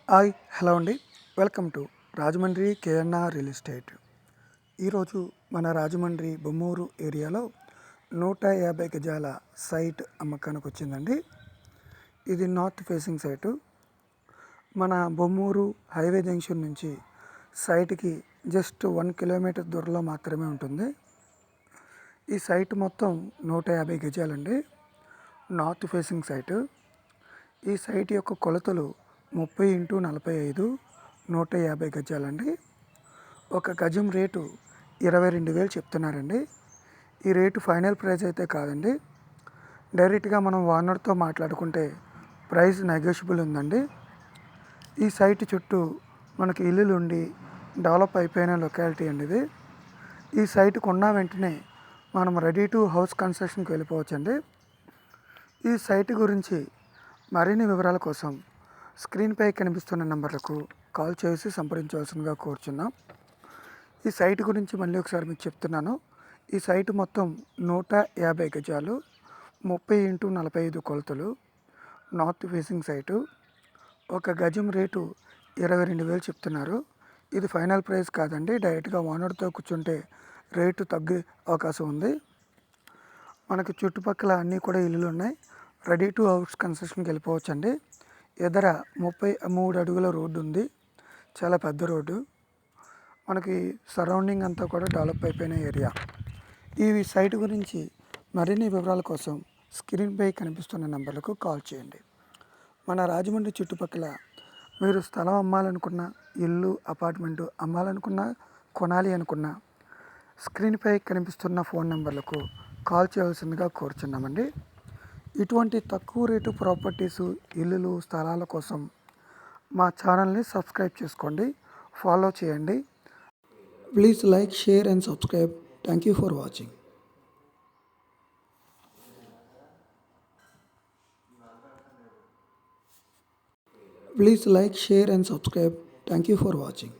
Hello అండి. Welcome to Rajahmundry KNR real estate. ఈరోజు మన రాజమండ్రి బొమ్మూరు ఏరియాలో 150 గజాల సైట్ అమ్మకానికి వచ్చిందండి. ఇది నార్త్ ఫేసింగ్ సైటు. మన బొమ్మూరు హైవే జంక్షన్ నుంచి సైట్కి జస్ట్ 1 కిలోమీటర్ దూరంలో మాత్రమే ఉంటుంది. ఈ సైట్ మొత్తం 150 గజాలండి. North facing site. ఈ సైట్ యొక్క కొలతలు 30x45 150 గజాలండి. ఒక గజం రేటు 22,000 చెప్తున్నారండి. ఈ రేటు ఫైనల్ ప్రైస్ అయితే కాదండి. డైరెక్ట్గా మనం ఓనర్తో మాట్లాడుకుంటే ప్రైస్ నెగోషియబుల్ ఉందండి. ఈ సైట్ చుట్టూ మనకి ఇల్లులు ఉండి డెవలప్ అయిపోయిన లొకాలిటీ అండి ఇది. ఈ సైట్ కొన్న వెంటనే మనం రెడీ టు హౌస్ కన్స్ట్రక్షన్కి వెళ్ళిపోవచ్చండి. ఈ సైట్ గురించి మరిన్ని వివరాల కోసం స్క్రీన్పై కనిపిస్తున్న నెంబర్లకు కాల్ చేసి సంప్రదించవలసిందిగా కోరుచున్నాం. ఈ సైట్ గురించి మళ్ళీ ఒకసారి మీకు చెప్తున్నాను. ఈ సైట్ మొత్తం 150 గజాలు, 30x45 కొలతలు, నార్త్ ఫేసింగ్ సైటు. ఒక గజం రేటు 22,000 చెప్తున్నారు. ఇది ఫైనల్ ప్రైస్ కాదండి. డైరెక్ట్గా ఓనర్తో కూర్చుంటే రేటు తగ్గే అవకాశం ఉంది. మనకి చుట్టుపక్కల అన్నీ కూడా ఇల్లులు ఉన్నాయి. రెడీ టు హౌస్ కన్స్ట్రక్షన్కి వెళ్ళిపోవచ్చండి. ఎదర 33 అడుగుల రోడ్డు ఉంది. చాలా పెద్ద రోడ్డు. మనకి సరౌండింగ్ అంతా కూడా డెవలప్ అయిపోయిన ఏరియా. ఈ సైట్ గురించి మరిన్ని వివరాల కోసం స్క్రీన్పై కనిపిస్తున్న నెంబర్లకు కాల్ చేయండి. మన రాజమండ్రి చుట్టుపక్కల మీరు స్థలం అమ్మాలనుకున్న, ఇల్లు అపార్ట్మెంటు అమ్మాలనుకున్నా, కొనాలి అనుకున్నా స్క్రీన్పై కనిపిస్తున్న ఫోన్ నెంబర్లకు కాల్ చేయవలసిందిగా కోరుచున్నామండి. ఇటువంటి తక్కువ రేటు ప్రాపర్టీసు, ఇల్లులు, స్థలాల కోసం మా ఛానల్ని సబ్స్క్రైబ్ చేసుకోండి, ఫాలో చేయండి. Please like, share and subscribe. Thank you for watching. Please like, share and subscribe. Thank you for watching.